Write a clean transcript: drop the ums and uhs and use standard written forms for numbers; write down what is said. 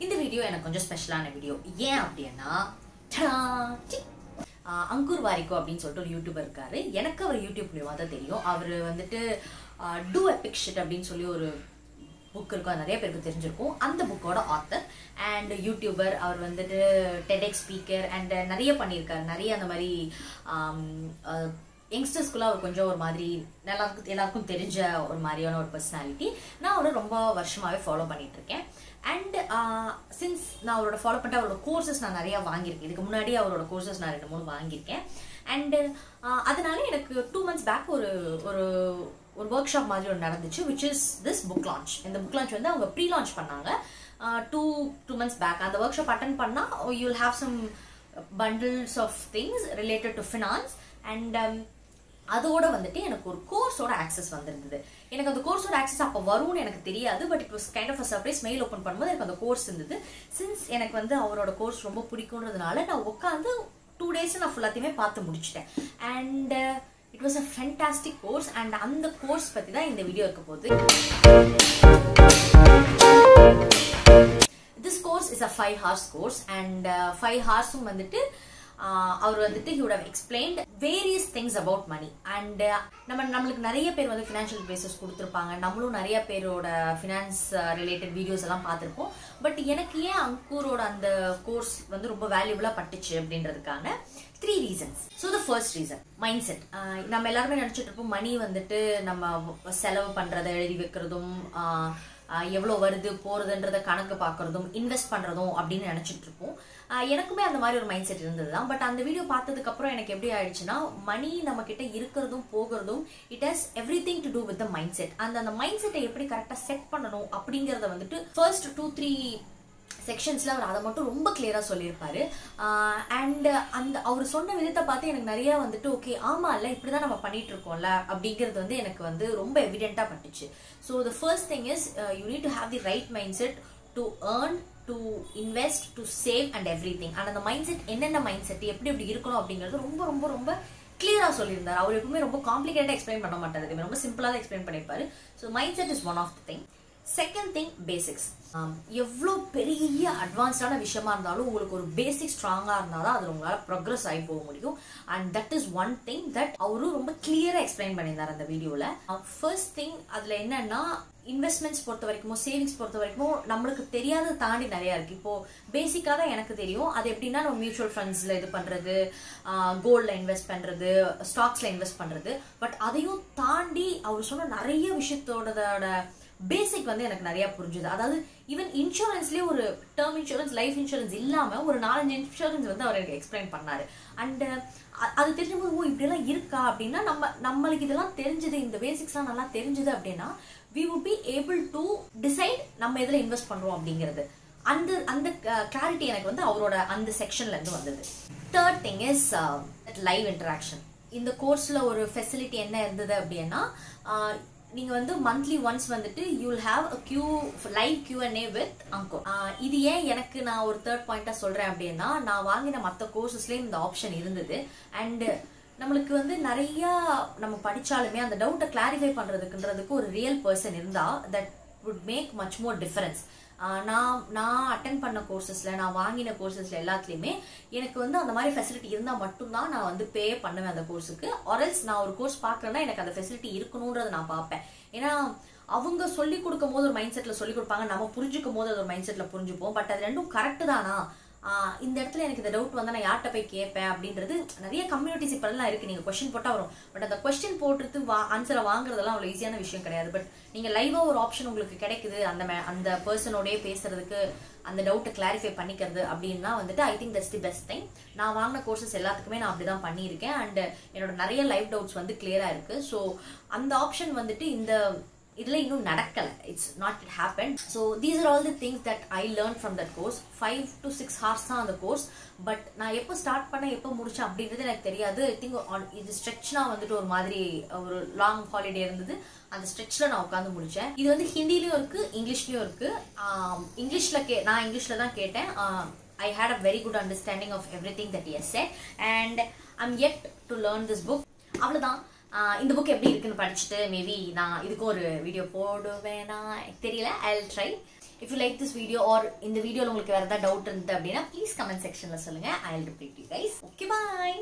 இந்த வீடியோ எனக்கு கொஞ்சம் ஸ்பெஷலான வீடியோ. ஏன் அப்படின்னா அங்கூர் வாரிக்கோ அப்படின்னு சொல்லிட்டு ஒரு யூடியூபர் இருக்காரு. எனக்கு அவர் யூடியூப் மூலமா தான் தெரியும். அவர் வந்துட்டு டூ எபிக் ஷிட் அப்படின்னு சொல்லி ஒரு புக் இருக்கும், நிறைய பேருக்கு தெரிஞ்சிருக்கும். அந்த புக்கோட ஆத்தர் அண்ட் யூடியூபர். அவர் வந்துட்டு டெடெக்ஸ் ஸ்பீக்கர் அண்ட் நிறைய பண்ணியிருக்காரு. நிறைய அந்த மாதிரி யங்ஸ்டர்ஸ்குள்ள அவர் கொஞ்சம் ஒரு மாதிரி எல்லாருக்கும் தெரிஞ்ச ஒரு மாதிரியான ஒரு பர்சனாலிட்டி. நான் அவரை ரொம்ப வருஷமாவே ஃபாலோ பண்ணிட்டு இருக்கேன். அண்ட் சின்ஸ் நான் அவரோட ஃபாலோ பண்ணிட்டு அவரோட கோர்சஸ் நான் நிறைய வாங்கியிருக்கேன். இதுக்கு முன்னாடி அவரோட கோர்சஸ் நான் 2-3 வாங்கியிருக்கேன். அண்ட் அதனால எனக்கு 2 months பேக் ஒரு ஒரு ஒர்க் ஷாப் மாதிரி ஒன்று நடந்துச்சு, which is this book launch. இந்த புக் லான்ச் வந்து அவங்க ப்ரீ லான்ச் பண்ணாங்க 2 months பேக். அந்த ஒர்க் ஷாப் அட்டன் பண்ணால் you will have some bundles of things related to finance. And அதோட வந்துட்டு எனக்கு ஒரு கோர்ஸோட ஆக்சஸ் வந்திருந்தது. எனக்கு அந்த கோர்ஸோட ஆக்சஸ் அப்போ வரும்னு எனக்கு தெரியாது. But it was kind of a surprise. Mail open பண்ணும்போது எனக்கு அந்த கோர்ஸ் இருந்தது. சின்ஸ் எனக்கு வந்து அவரோட கோர்ஸ் ரொம்ப பிடிக்கும்ன்றதுனால நான் உட்காந்து 2 days நான் ஃபுல்லாத்தையுமே பார்த்து முடிச்சிட்டேன். And it was a fantastic course. And அந்த கோர்ஸ் பற்றி தான் இந்த வீடியோ இருக்க போகுது. This course is a 5 hours course. And 5 hoursம் வந்துட்டு அவர் வந்துட்டு he would have explained various things about money. and நம்மளுக்கு நிறைய பேர் வந்து ஃபினான்ஷியல் அட்வைசர்ஸ் கொடுத்துருப்பாங்க. நம்மளும் நிறைய பேரோட ஃபினான்ஸ் ரிலேட்டட் வீடியோஸ் எல்லாம் பார்த்துருப்போம். பட் எனக்கு ஏன் அங்கூரோட அந்த கோர்ஸ் வந்து ரொம்ப வேல்யூபிளா பட்டுச்சு அப்படின்றதுக்கான 3 reasons. So the first reason mind set. நம்ம எல்லாருமே நினைச்சிட்டு இருப்போம் மணி வந்துட்டு நம்ம செலவு பண்றதை எழுதி வைக்கிறதும், எவ்வளோ வருது போறதுன்றத கணக்கு பார்க்கறதும், இன்வெஸ்ட் பண்றதும் அப்படின்னு நினைச்சிட்டு இருப்போம். எனக்குமே அந்த மாதிரி ஒரு மைண்ட் செட் இருந்தது தான். பட் அந்த வீடியோ பார்த்ததுக்கு அப்புறம் எனக்கு எப்படி ஆயிடுச்சுன்னா, மணி நம்ம கிட்ட இருக்கிறதும் போகிறதும் it has everything to do with the mindset. அந்த மைண்ட் செட்டை எப்படி கரெக்டாக செட் பண்ணணும் அப்படிங்கறத வந்துட்டு ஃபர்ஸ்ட் 2-3 செக்ஷன்ஸ்ல அவர் அதை மட்டும் ரொம்ப கிளியரா சொல்லியிருப்பாரு. அண்ட் அந்த அவர் சொன்ன விதத்தை பார்த்து எனக்கு நிறைய வந்துட்டு ஓகே ஆமா இல்ல இப்படிதான் நம்ம பண்ணிட்டு இருக்கோம்ல அப்படிங்கிறது வந்து எனக்கு வந்து ரொம்ப எவிடென்ட்டா பட்டுச்சு. So the first thing is you need to have the right mind set to earn, to invest, to save and everything. And அந்த மைண்ட் செட் என்னென்ன மைண்ட் செட் எப்படி இருக்கணும் அப்படிங்கிறது ரொம்ப ரொம்ப ரொம்ப கிளியரா சொல்லியிருந்தார். அவர் எப்பவுமே ரொம்ப காம்ப்ளிகேட்டா எக்ஸ்பிளைன் பண்ண மாட்டாரு, ரொம்ப சிம்பிளா தான் எக்ஸ்பிளைன் பண்ணிருப்பாரு. So mind set is one of the thing. Second thing basics. எவ்வளோ பெரிய அட்வான்ஸ்டான விஷயமா இருந்தாலும் உங்களுக்கு ஒரு பேசிக் ஸ்ட்ராங்கா இருந்தாலும் அது உங்களால ப்ரோக்ரஸ் ஆகி போக முடியும். And that is one thing that அவரும் ரொம்ப கிளியரா எக்ஸ்பிளைன் பண்ணியிருந்தார் அந்த வீடியோல. ஃபர்ஸ்ட் திங் அதுல என்னன்னா, இன்வெஸ்ட்மெண்ட்ஸ் பொறுத்த வரைக்கும், சேவிங்ஸ் பொறுத்த வரைக்கும் நம்மளுக்கு தெரியாத தாண்டி நிறைய இருக்கு. இப்போ பேசிக்காக தான் எனக்கு தெரியும். அது எப்படின்னா நம்ம மியூச்சுவல் ஃபண்ட்ஸ்ல இது பண்றது, கோல்ட்ல இன்வெஸ்ட் பண்றது, ஸ்டாக்ஸ்ல இன்வெஸ்ட் பண்றது. பட் அதையும் தாண்டி அவர் சொன்ன நிறைய விஷயத்தோட பேசிக் வந்து எனக்கு நிறைய புரிஞ்சுது. அதாவது ஈவன் இன்சூரன்ஸ்லயே ஒரு டேர்ம் இன்சூரன்ஸ், லைஃப் இன்சூரன்ஸ் இல்லாம ஒரு 4-5 இன்சூரன்ஸ் வந்து அவர் எனக்கு எக்ஸ்பிளைன் பண்ணாரு. அண்ட் அது தெரிஞ்சும்போது ஓ இப்படி எல்லாம் இருக்கா அப்படின்னா, நம்மளுக்கு இதெல்லாம் தெரிஞ்சது, இந்த பேசிக்ஸ்லாம் நல்லா தெரிஞ்சது அப்படின்னா we would be able to decide நம்ம எதுல இன்வெஸ்ட் பண்றோம் அப்படிங்கிறது. அந்த கிளாரிட்டி எனக்கு வந்து அவரோட அந்த செக்ஷன்ல இருந்து வந்தது. Third thing is live interaction. இந்த கோர்ஸ்ல ஒரு ஃபெசிலிட்டி என்ன இருந்தது அப்படின்னா, நீங்க வந்து மந்த்லி ஒன்ஸ் வந்துட்டு you will have a live Q&A with Ankur. இது ஏன் எனக்கு நான் ஒரு தேர்ட் பாயிண்டா சொல்றேன் அப்படின்னா, நான் வாங்கின மற்ற கோர்சஸ்லயும் இந்த ஆப்ஷன் இருந்தது. அண்ட் நம்மளுக்கு வந்து நிறைய நம்ம படிச்சாலுமே அந்த டவுட்டை கிளாரிஃபை பண்றதுக்குன்றதுக்கு ஒரு ரியல் பர்சன் இருந்தா that would make much more difference. நான் அட்டென்ட் பண்ண கோர்சஸ்ல, நான் வாங்கின கோர்சஸ்ல எல்லாத்துலயுமே எனக்கு வந்து அந்த மாதிரி ஃபெசிலிட்டி இருந்தா மட்டும்தான் நான் வந்து பே பண்ணுவேன் அந்த கோர்ஸுக்கு. ஆர்எல்ஸ் நான் ஒரு கோர்ஸ் பாக்குறேன்னா எனக்கு அந்த ஃபெசிலிட்டி இருக்கணும்ன்றத நான் பார்ப்பேன். ஏன்னா அவங்க சொல்லி கொடுக்கும் போது ஒரு மைண்ட் செட்ல சொல்லி கொடுப்பாங்க, நம்ம புரிஞ்சுக்கும் போது அது ஒரு மைண்ட் செட்ல புரிஞ்சுப்போம். பட் அது ரெண்டும் கரெக்ட் தானா, இந்த இடத்துல எனக்கு இந்த டவுட் வந்தா நான் யார்கிட்ட போய் கேட்பேன் அப்படின்றது நிறைய கம்யூனிட்டிஸ் இப்ப எல்லாம் இருக்கு. நீங்க கொஸ்டின் போட்டா வரும். பட் அந்த கொஸ்டின் போட்டுட்டு ஆன்சரை வாங்குறதெல்லாம் அவ்வளவு ஈஸியான விஷயம் கிடையாது. பட் நீங்க லைவா ஒரு ஆப்ஷன் உங்களுக்கு கிடைக்குது, அந்த பர்சனோடய பேசுறதுக்கு, அந்த டவுட்டை கிளாரிஃபை பண்ணிக்கிறது அப்படின்னா வந்துட்டு I think that's the best thing. நான் வாங்கின கோர்சஸ் எல்லாத்துக்குமே நான் அப்படிதான் பண்ணியிருக்கேன். அண்ட் என்னோட நிறைய லைவ் டவுட்ஸ் வந்து கிளியரா இருக்கு. ஸோ அந்த ஆப்ஷன் வந்துட்டு இந்த இதுல இன்னும் நடக்கல. It's not it happen. So these are all the things that I learn from that course. 5 to 6 hours தான் அந்த கோர்ஸ். பட் நான் எப்போ ஸ்டார்ட் பண்ண எப்போ முடிச்சேன் அப்படின்றது எனக்கு தெரியாது. ஐ திங்க் இது ஸ்ட்ரெச்னா வந்துட்டு ஒரு மாதிரி ஒரு லாங் ஹாலிடே இருந்தது. அந்த ஸ்ட்ரெச்ல நான் உட்காந்து முடிச்சேன். இது வந்து ஹிந்திலயும் இருக்கு, இங்கிலீஷ்லயும் இருக்கு. நான் இங்கிலீஷ்ல தான் கேட்டேன். I had a very good understanding of everything that he has said and I'm yet to learn this book. அவ்வளவுதான். இந்த புக் எப்படி இருக்குன்னு படிச்சுட்டு மேபி நான் இதுக்கு ஒரு வீடியோ போடுவேனா தெரியல. I'll try. If you like this video or இந்த வீடியோல உங்களுக்கு வேற ஏதாவது டவுட் இருந்தது அப்படின்னா ப்ளீஸ் கமெண்ட் செக்ஷன்ல சொல்லுங்க. I will reply to you guys. Okay, bye.